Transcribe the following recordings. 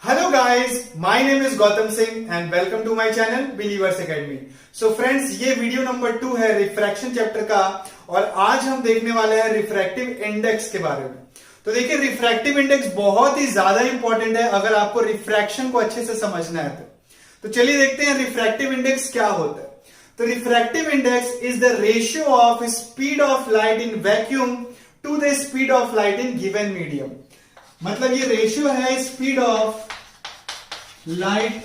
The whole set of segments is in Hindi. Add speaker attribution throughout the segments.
Speaker 1: Hello guys, my name is Gautam Singh and welcome to my channel Believers Academy. So friends, ये वीडियो नंबर 2 है रिफ्रैक्शन चैप्टर का और आज हम देखने वाले हैं रिफ्रैक्टिव इंडेक्स के बारे में। तो देखिए रिफ्रैक्टिव इंडेक्स बहुत ही ज्यादा इंपॉर्टेंट है अगर आपको रिफ्रैक्शन को अच्छे से समझना है तो चलिए देखते हैं रिफ्रैक्टिव इंडेक्स क्या होता है। तो refractive index is the ratio of speed of light in vacuum to the speed of light in given medium. मतलब ये रेशियो है speed of light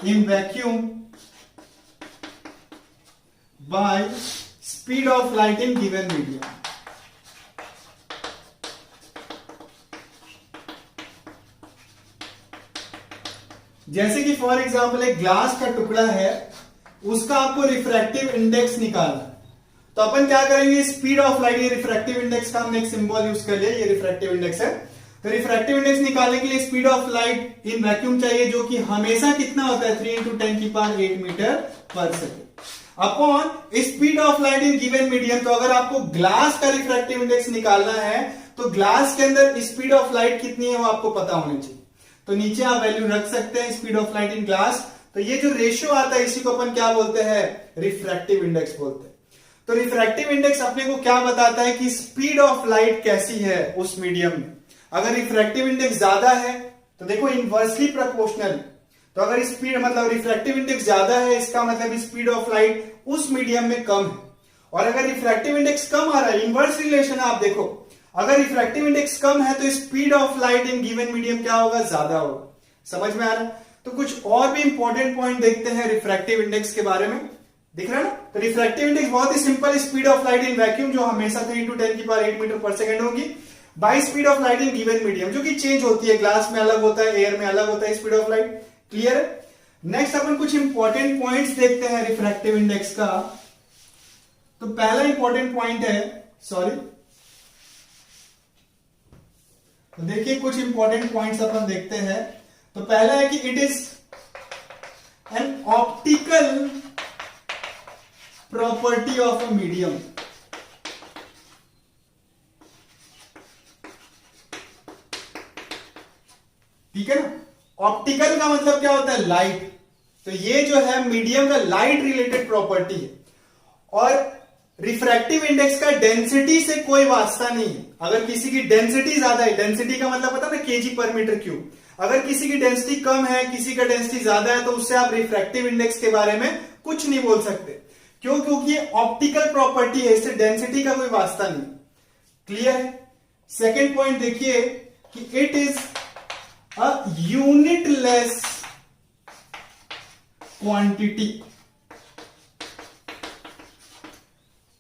Speaker 1: in vacuum by speed of light in given medium. जैसे कि फॉर एग्जांपल एक ग्लास का टुकड़ा है, उसका आपको रिफ्रैक्टिव इंडेक्स निकालना, तो अपन क्या करेंगे, स्पीड ऑफ लाइट, ये रिफ्रैक्टिव इंडेक्स का हमने एक सिंबल यूज कर लिया, ये रिफ्रैक्टिव इंडेक्स है। तो रिफ्रैक्टिव इंडेक्स निकालने के लिए speed of light in vacuum चाहिए, जो कि हमेशा कितना होता है 3 × 10⁸ मीटर पर second upon speed of light in given medium. तो अगर आपको ग्लास का रिफ्रैक्टिव इंडेक्स निकालना है तो ग्लास के अंदर स्पीड ऑफ लाइट कितनी है वो आपको पता होनी चाहिए। तो नीचे आप वैल्यू रख सकते हैं speed of light in glass. तो ये जो रेशियो आता है इसी को अपन क्या बोलते हैं, रिफ्रैक्टिव इंडेक्स बोलते हैं। तो रिफ्रैक्टिव इंडेक्स अपने को क्या बताता है कि स्पीड ऑफ लाइट कैसी है उस मीडियम में। अगर रिफ्रैक्टिव इंडेक्स ज्यादा है तो देखो इनवर्सली प्रोपोर्शनल, तो अगर स्पीड मतलब रिफ्रैक्टिव इंडेक्स ज्यादा है इसका मतलब स्पीड ऑफ लाइट उस मीडियम में कम है। और अगर रिफ्रैक्टिव इंडेक्स कम आ रहा है, इनवर्स रिलेशन है, आप देखो अगर रिफ्रैक्टिव इंडेक्स कम है तो speed of light in given medium क्या होगा, ज्यादा होगा। समझ में आ रहा है। तो कुछ और भी इंपॉर्टेंट पॉइंट देखते हैं रिफ्रैक्टिव इंडेक्स के बारे में, दिख रहा है ना। तो रिफ्रैक्टिव इंडेक्स बहुत ही simple, speed of light in vacuum जो हमेशा 3 × 10⁸ मीटर पर सेकेंड होगी, by speed of light in given medium, जो कि चेंज होती है, ग्लास में अलग होता है, एयर में अलग होता है स्पीड ऑफ लाइट। क्लियर है। नेक्स्ट अपन कुछ इंपॉर्टेंट पॉइंट्स देखते हैं रिफ्रैक्टिव इंडेक्स का। तो पहला इंपॉर्टेंट पॉइंट है, तो देखिए कुछ इंपॉर्टेंट पॉइंट्स अपन देखते हैं। तो पहला है कि it is an optical property of a medium. ठीक है ना। ऑप्टिकल का मतलब क्या होता है, लाइट। तो ये जो है मीडियम का लाइट रिलेटेड प्रॉपर्टी है। और रिफ्रैक्टिव इंडेक्स का डेंसिटी से कोई वास्ता नहीं है। अगर किसी की डेंसिटी ज्यादा है, डेंसिटी का मतलब पता ना kg/m³, अगर किसी की डेंसिटी कम है किसी का डेंसिटी ज्यादा है तो उससे आप रिफ्रैक्टिव इंडेक्स के बारे में कुछ नहीं बोल सकते। क्यों? क्योंकि ये ऑप्टिकल प्रॉपर्टी है, इससे डेंसिटी का कोई वास्ता नहीं। क्लियर है। सेकेंड पॉइंट देखिए कि it is a unitless quantity.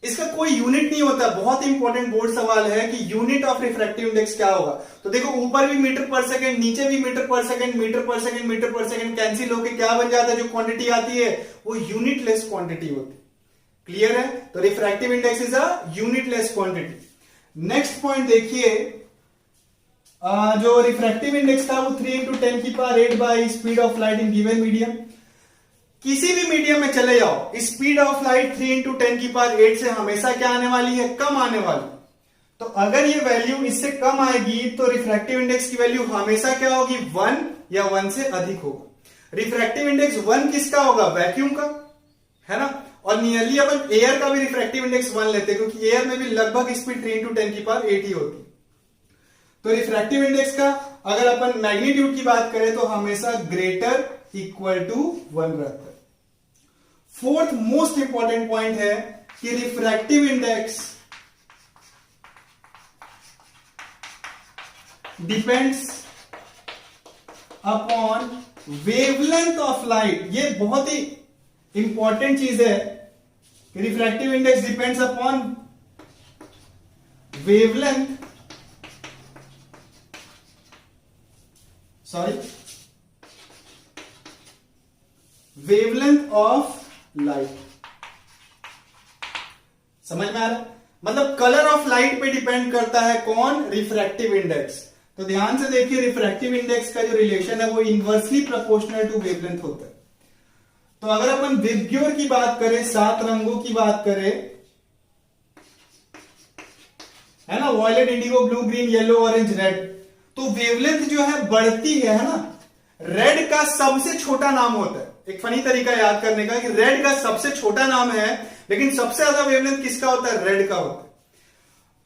Speaker 1: इसका कोई यूनिट नहीं होता। बहुत इंपॉर्टेंट बोर्ड सवाल है कि यूनिट ऑफ रिफ्रैक्टिव इंडेक्स क्या होगा। तो देखो ऊपर भी मीटर पर सेकंड, नीचे भी मीटर पर सेकंड, मीटर पर सेकंड, मीटर पर सेकंड कैंसिल होकर क्या बन जाता है, जो क्वांटिटी आती है वो यूनिटलेस क्वांटिटी होती है। क्लियर है। तो refractive index is a unitless quantity. Next point देखिए, जो रिफ्रैक्टिव इंडेक्स था वो 3 × 10⁸ bye speed of light in given medium. किसी भी मीडियम में चले जाओ, स्पीड ऑफ लाइट 3 × 10⁸ से हमेशा क्या आने वाली है, कम आने वाली। तो अगर ये वैल्यू इससे कम आएगी तो रिफ्रैक्टिव इंडेक्स की वैल्यू हमेशा क्या होगी, 1 या 1 से अधिक होगा। रिफ्रैक्टिव इंडेक्स 1 किसका होगा, वैक्यूम का, है ना। और नियरली अपन एयर का भी रिफ्रैक्टिव इंडेक्स 1 लेते हैं क्योंकि एयर में भी लगभग स्पीड 3 × 10⁸ ही होती है। तो रिफ्रैक्टिव इंडेक्स का अगर अपन मैग्नीट्यूड की बात करें तो हमेशा ग्रेटर इक्वल टू 1 रहता है। फोर्थ मोस्ट इंपॉर्टेंट पॉइंट है कि refractive index depends upon wavelength of light. ये बहुत ही इंपॉर्टेंट चीज है कि refractive index depends upon wavelength of light. समझ में आ रहा है। मतलब कलर ऑफ लाइट पे डिपेंड करता है कौन, रिफ्रैक्टिव इंडेक्स। तो ध्यान से देखिए रिफ्रैक्टिव इंडेक्स का जो रिलेशन है वो इनवर्सली प्रोपोर्शनल टू वेवलेंथ होता है। तो अगर अपन विबग्योर की बात करें, 7 रंगों की बात करें, है ना, violet, indigo, blue, green, yellow, orange, red, तो वेवलेंथ जो है बढ़ती है ना। रेड का सबसे छोटा नाम होता है, एक फनी तरीका याद करने का कि रेड का सबसे छोटा नाम है, लेकिन सबसे ज्यादा वेवलेंथ किसका होता है? रेड का होता है।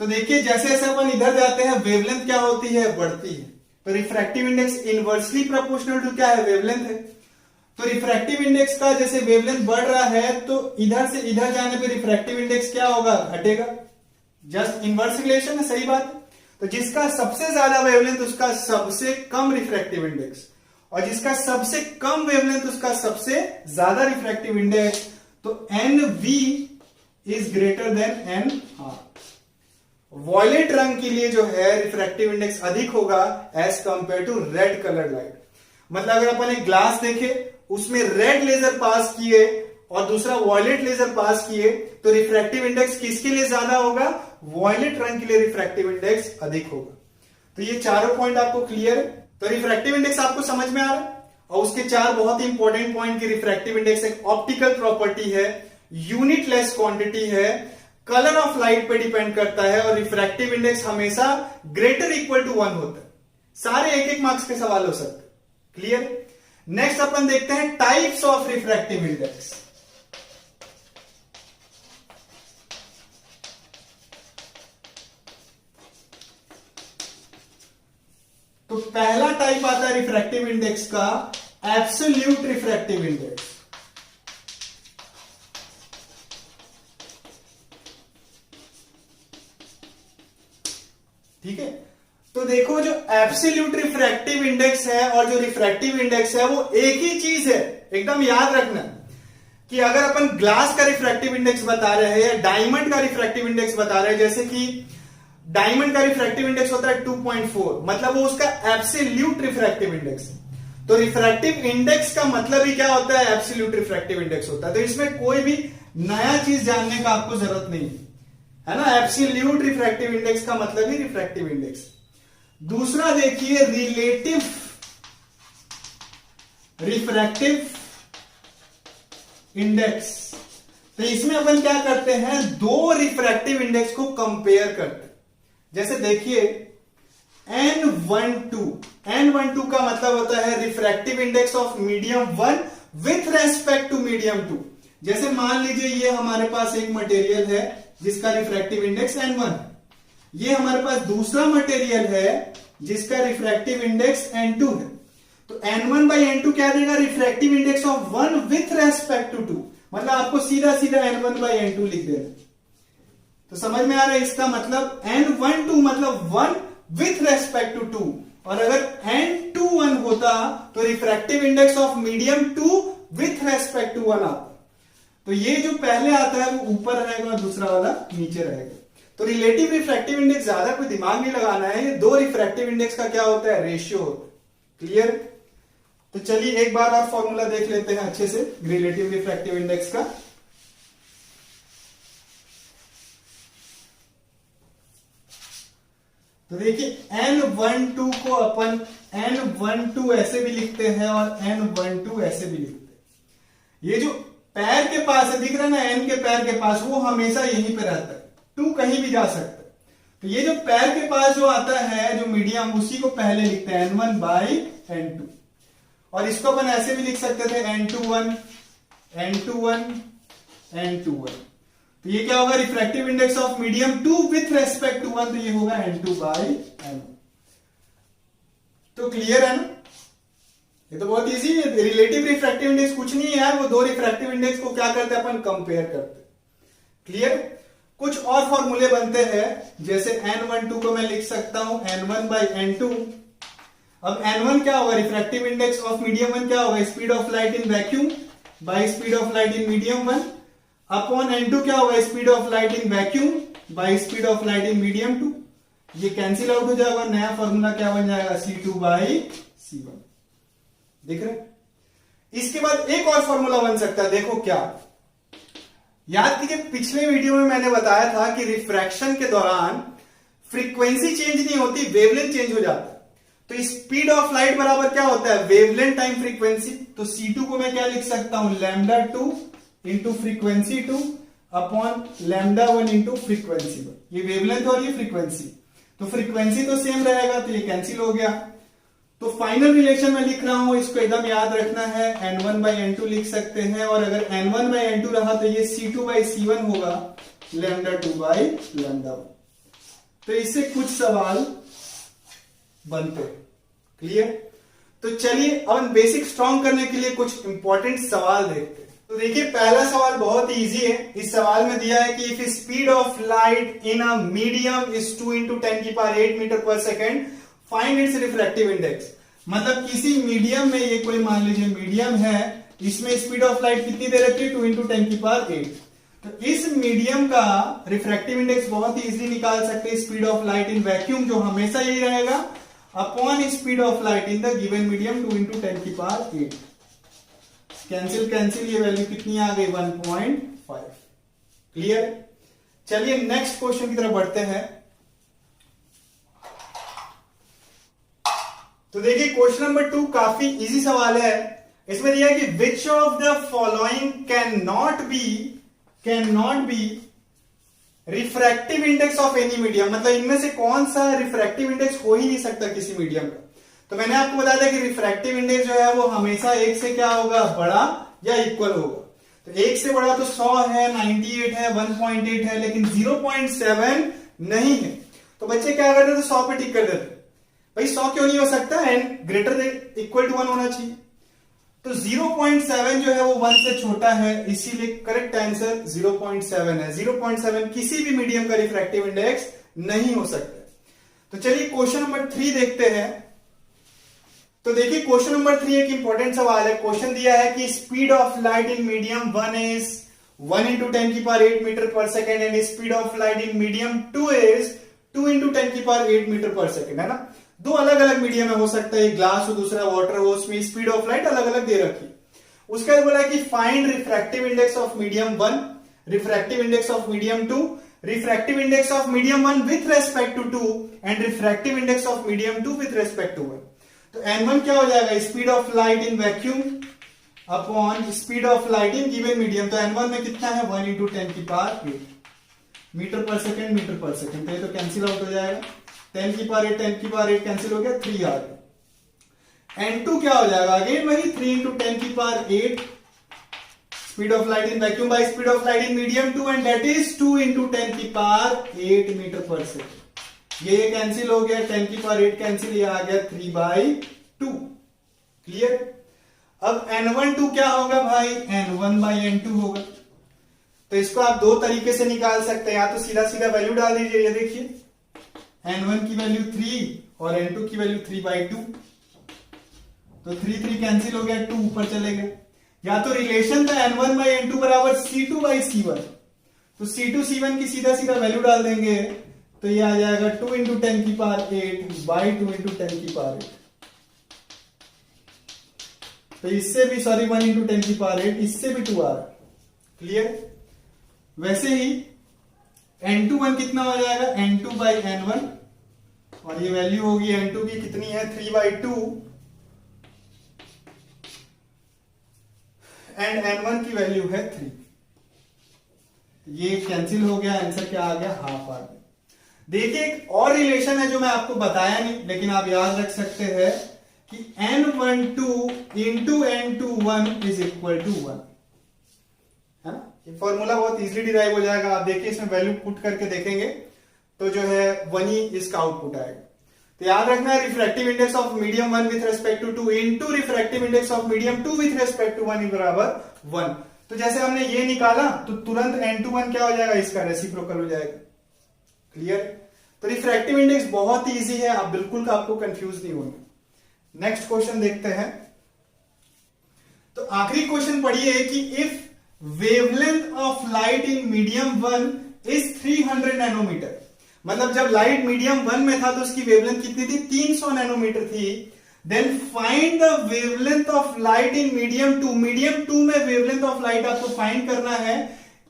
Speaker 1: तो देखिए जैसे जैसे अपन इधर जाते हैं वेवलेंथ क्या होती है? बढ़ती है। तो refractive index inversely proportional to क्या है? वेवलेंथ है। तो रिफ्रैक्टिव इंडेक्स का जैसे वेवलेंथ बढ़ रहा है तो इधर से इधर जाने पे रिफ्रैक्टिव इंडेक्स क्या होगा? घटेगा। जस्ट इनवर्स रिलेशन है, सही बात है। तो जिसका सबसे ज्यादा वेवलेंथ उसका सबसे कम रिफ्रैक्टिव इंडेक्स, और जिसका सबसे कम वेवलेंथ उसका सबसे ज्यादा रिफ्रैक्टिव इंडेक्स। तो NV is greater than NR। Violet रंग के लिए जो है रिफ्रैक्टिव इंडेक्स अधिक होगा as compare to red colour light. मतलब अगर अपन एक ग्लास देखे, उसमें रेड लेजर पास किए और दूसरा वॉयलेट लेजर पास किए, तो रिफ्रैक्टिव इंडेक्स किसके लिए ज्यादा होगा? वॉयलेट रंग के लिए रिफ्रैक्टिव इंडेक्स अधिक होगा। तो ये चारों पॉइंट आपको क्लियर है। तो रिफ्रैक्टिव इंडेक्स आपको समझ में आ रहा है, और उसके चार बहुत ही इंपॉर्टेंट पॉइंट की रिफ्रैक्टिव इंडेक्स एक ऑप्टिकल प्रॉपर्टी है, यूनिटलेस क्वांटिटी है, कलर ऑफ लाइट पे डिपेंड करता है, और रिफ्रैक्टिव इंडेक्स हमेशा ग्रेटर इक्वल टू 1 होता है। सारे एक एक मार्क्स के सवाल हो सकते हैं। क्लियर? नेक्स्ट अपन देखते हैं टाइप्स ऑफ रिफ्रैक्टिव इंडेक्स। तो पहला टाइप आता है रिफ्रैक्टिव इंडेक्स का एब्सोल्यूट रिफ्रैक्टिव इंडेक्स। ठीक है, तो देखो जो एब्सोल्यूट रिफ्रैक्टिव इंडेक्स है और जो रिफ्रैक्टिव इंडेक्स है वो एक ही चीज है। एकदम याद रखना कि अगर अपन ग्लास का रिफ्रैक्टिव इंडेक्स बता रहे हैं या डायमंड का रिफ्रैक्टिव इंडेक्स बता रहे हैं, जैसे कि डायमंड का रिफ्रैक्टिव इंडेक्स होता है 2.4, मतलब वो उसका एब्सोल्यूट रिफ्रैक्टिव इंडेक्स है। तो रिफ्रैक्टिव इंडेक्स का मतलब ही क्या होता है? एब्सोल्यूट रिफ्रैक्टिव इंडेक्स होता है। तो इसमें कोई भी नया चीज जानने का आपको जरूरत नहीं है ना। एब्सोल्यूट रिफ्रैक्टिव इंडेक्स का मतलब ही रिफ्रैक्टिव इंडेक्स। दूसरा देखिए रिलेटिव रिफ्रैक्टिव इंडेक्स। तो इसमें अपन क्या करते हैं? दो रिफ्रैक्टिव इंडेक्स को कंपेयर करते हैं। जैसे देखिए N12 का मतलब होता है refractive index of medium 1 with respect to medium 2। जैसे मान लीजिए ये हमारे पास एक मटेरियल है जिसका रिफ्रैक्टिव इंडेक्स N1, ये हमारे पास दूसरा मटेरियल है जिसका रिफ्रैक्टिव इंडेक्स N2 है। तो N1/N2 क्या देगा? Refractive index of 1 with respect to 2। मतलब आपको सीधा सीधा N1/N2 लिख देना। तो समझ में आ रहा है? इसका मतलब N12 मतलब 1 विथ रेस्पेक्ट टू 2, और अगर N21 होता तो refractive index of medium 2 with respect to 1 आता। तो ये जो पहले आता है वो ऊपर रहेगा और दूसरा वाला नीचे रहेगा। तो रिलेटिव रिफ्रैक्टिव इंडेक्स ज्यादा कोई दिमाग नहीं लगाना है, ये दो रिफ्रैक्टिव इंडेक्स का क्या होता है? रेशियो होता है। क्लियर? तो चलिए एक बार और फॉर्मूला देख लेते हैं अच्छे से रिलेटिव रिफ्रैक्टिव इंडेक्स का। तो देखिए N12 को अपन N12 ऐसे भी लिखते हैं और N12 ऐसे भी लिखते हैं। ये जो पैर के पास है, दिख रहा है ना, N के पैर के पास, वो हमेशा यहीं पे रहता है, 2 कहीं भी जा सकता है। तो ये जो पैर के पास जो आता है जो मीडियम, उसी को पहले लिखते हैं N1/N2, और इसको अपन ऐसे भी लिख सकते थे N21 N21 N21। तो ये क्या होगा? Refractive index of medium 2 with respect to 1, तो ये होगा N2/N1। तो क्लियर है ना? ये तो बहुत इजी है। रिलेटिव रिफ्रैक्टिव इंडेक्स कुछ नहीं है यार, वो दो रिफ्रैक्टिव इंडेक्स को क्या करते हैं? अपन कंपेयर करते हैं। क्लियर? कुछ और फॉर्मूले बनते हैं, जैसे N12 को मैं लिख सकता हूं N1/N2। अब N1 क्या होगा? रिफ्रैक्टिव इंडेक्स ऑफ मीडियम 1 क्या होगा? Speed of light in vacuum by speed of light in medium 1 upon N2 क्या होगा? Speed of light in vacuum by speed of light in medium 2। ये कैंसिल आउट हो जाएगा, नया फॉर्मूला क्या बन जाएगा? C2/C1। देख रहे? इसके बाद एक और फॉर्मूला बन सकता है, देखो क्या। याद कीजिए पिछले वीडियो में मैंने बताया था कि रिफ्रैक्शन के दौरान फ्रीक्वेंसी चेंज नहीं होती, वेवलेंथ चेंज हो जाता है। तो स्पीड ऑफ लाइट बराबर क्या होता है? Wavelength time frequency. तो C2 को मैं क्या लिख सकता हूं? λ2 into frequency 2 upon λ1 into frequency 1। ये वेवलेंथ और ये फ्रीक्वेंसी। तो फ्रीक्वेंसी तो सेम रहेगा, तो ये कैंसिल हो गया। तो फाइनल रिलेशन में लिख रहा हूं, इसको एकदम याद रखना है, n1/n2 लिख सकते हैं, और अगर n1/n2 रहा तो ये c2/c1 होगा, λ2/λ1। तो इससे कुछ सवाल बनते हैं। क्लियर? तो चलिए अब हम बेसिक स्ट्रॉन्ग करने के लिए कुछ इंपॉर्टेंट सवाल देखते हैं। तो देखिए पहला सवाल बहुत इजी है। इस सवाल में दिया है कि if speed of light in a medium is 2 × 10⁸ metre पर second, find its refractive index. मतलब किसी मीडियम में, ये कोई मान लीजिए मीडियम है, इसमें स्पीड ऑफ लाइट कितनी दे रखी है, 2 × 10⁸। तो इस मीडियम का रिफ्रैक्टिव इंडेक्स बहुत ही इजीली निकाल सकते हैं। Speed of light in vacuum जो हमेशा यही रहेगा, upon speed of light in the given medium 2 × 10⁸। Cancel cancel, ये वैल्यू कितनी आ गई, 1.5। क्लियर? चलिए नेक्स्ट क्वेश्चन की तरफ बढ़ते हैं। तो देखिए क्वेश्चन नंबर 2 काफी इजी सवाल है। इसमें दिया है कि which of the following can not be refractive index of any medium. मतलब इनमें से कौन सा रिफ्रैक्टिव इंडेक्स हो ही नहीं सकता किसी मीडियम का। तो मैंने आपको बताया था कि रिफ्रैक्टिव इंडेक्स जो है वो हमेशा 1 से क्या होगा, बड़ा या इक्वल होगा। तो 1 से बड़ा तो 100 है, 98 है, 1.8 है, लेकिन 0.7 नहीं है। तो बच्चे क्या करते हैं, तो 100 पे टिक कर देते। भाई 100 क्यों नहीं हो सकता, एन ग्रेटर इक्वल टू 1 होना चाहिए। तो 0.7 जो है वो 1 से छोटा है, इसीलिए करेक्ट आंसर 0.7 है। 0.7 किसी भी मीडियम का रिफ्रैक्टिव इंडेक्स नहीं हो सकता। तो चलिए क्वेश्चन नंबर 3 देखते हैं। तो देखिए क्वेश्चन नंबर 3 एक इंपॉर्टेंट सवाल है। क्वेश्चन दिया है कि speed of light in medium 1 is 1 × 10⁸ metre पर second and speed of light in medium 2 is 2 × 10⁸ metre पर सेकेंड, है ना। दो अलग अलग मीडियम में हो सकता है, ग्लास हो दूसरा वाटर हो, उसमें स्पीड ऑफ लाइट अलग अलग दे रखी। उसके बाद बोला है कि find refractive index of medium 1, refractive index of medium 2, refractive index of medium 1 with respect to 2 and refractive index of medium 2 with respect to 1। तो n1 क्या हो जाएगा, speed of light in vacuum upon speed of light in given medium. तो n1 में कितना है, 1 × 10⁸ मीटर पर सेकेंड, मीटर पर सेकेंड। तो ये तो कैंसिल आउट हो जाएगा, 10⁸ कैंसिल हो गया, 3 आ गया। n2 क्या हो जाएगा, अगेन वही 3 × 10⁸ speed of light in vacuum by speed of light in medium 2 and that is 2 × 10⁸ metre पर सेकेंड। ये कैंसिल हो गया, 10⁸ कैंसिल, ये आ गया 3/2। क्लियर? अब n1 क्या होगा भाई, n1/n2 होगा। तो इसको आप दो तरीके से निकाल सकते हैं, या तो सीधा सीधा वैल्यू डाल दीजिए। ये देखिए n1 की वैल्यू 3 और n2 की वैल्यू 3/2। तो 3 कैंसिल हो गया, 2 ऊपर चले गए। या तो रिलेशन था n1/n2 बराबर c2/c1। तो c2c1 की सीधा सीधा वैल्यू डाल देंगे, तो ये आ जाएगा 2 × 10⁸/2 × 10⁸। तो इससे भी 1 × 10⁸, इससे भी 2 आ रहा। क्लियर? वैसे ही n2 कितना हो जाएगा, n2/n1, और ये वैल्यू होगी n2 की कितनी है, 3/2 एंड n1 की वैल्यू है 3। ये कैंसिल हो गया, आंसर क्या आ गया, हाफ आ गया। देखिए एक और रिलेशन है जो मैं आपको बताया नहीं, लेकिन आप याद रख सकते हैं कि n12 × n21 = 1, है ना। ये फॉर्मूला बहुत इजीली डिराइव हो जाएगा। आप देखिए इसमें वैल्यू पुट करके देखेंगे तो जो है 1 ही इसका आउटपुट आएगा। तो याद रखना है refractive index of medium 1 with respect to 2 into refractive index of medium 2 with respect to 1 बराबर 1। तो जैसे हमने ये निकाला तो तुरंत n21 क्या हो जाएगा, इसका रेसिप्रोकल हो जाएगा। क्लियर? तो रिफ्रैक्टिव इंडेक्स बहुत ही इजी है, आप बिल्कुल आपको कंफ्यूज नहीं होंगे। नेक्स्ट क्वेश्चन देखते हैं। तो आखिरी क्वेश्चन पढ़िए कि if wavelength of light in medium 1 is 300 nanometre, मतलब जब लाइट मीडियम 1 में था तो उसकी वेवलेंथ कितनी थी, 300 नैनोमीटर थी। Then find the wavelength of light in medium 2। Medium 2 में वेवलेंथ ऑफ लाइट आपको फाइंड करना है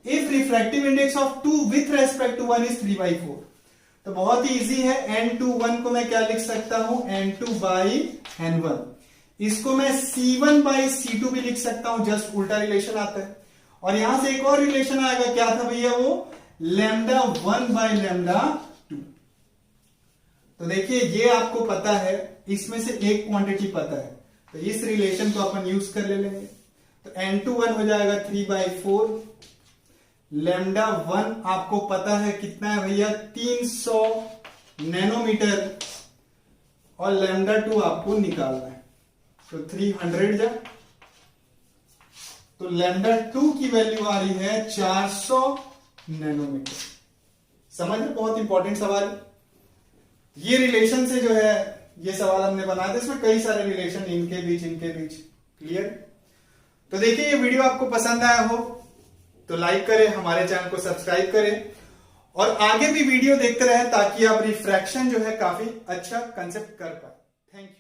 Speaker 1: if refractive index of 2 with respect to 1 is 3/4। तो बहुत ही इजी है, n21 को मैं क्या लिख सकता हूं, n2/n1। इसको मैं c1/c2 भी लिख सकता हूं, जस्ट उल्टा रिलेशन आता है। और यहां से एक और रिलेशन आएगा, क्या था भैया वो, λ1/λ2। तो देखिए ये आपको पता है, इसमें से एक क्वांटिटी पता है, तो इस रिलेशन को अपन यूज कर ले लेंगे। तो N21 हो जाएगा 3/4, लैम्डा 1 आपको पता है कितना है भैया 300 नैनोमीटर, और लैम्डा 2 आपको निकालना है, तो 300 जा, तो लैम्डा 2 की वैल्यू आ रही है 400 नैनोमीटर। समझ में, बहुत इंपॉर्टेंट सवाल। ये रिलेशन से जो है ये सवाल हमने बनाया था, इसमें कई सारे रिलेशन इनके बीच क्लियर। तो देखिए ये वीडियो आपको पसंद आया हो तो लाइक करें, हमारे चैनल को सब्सक्राइब करें और आगे भी वीडियो देखते रहें ताकि आप रिफ्रैक्शन जो है काफी अच्छा कंसेप्ट कर पाए। Thank you.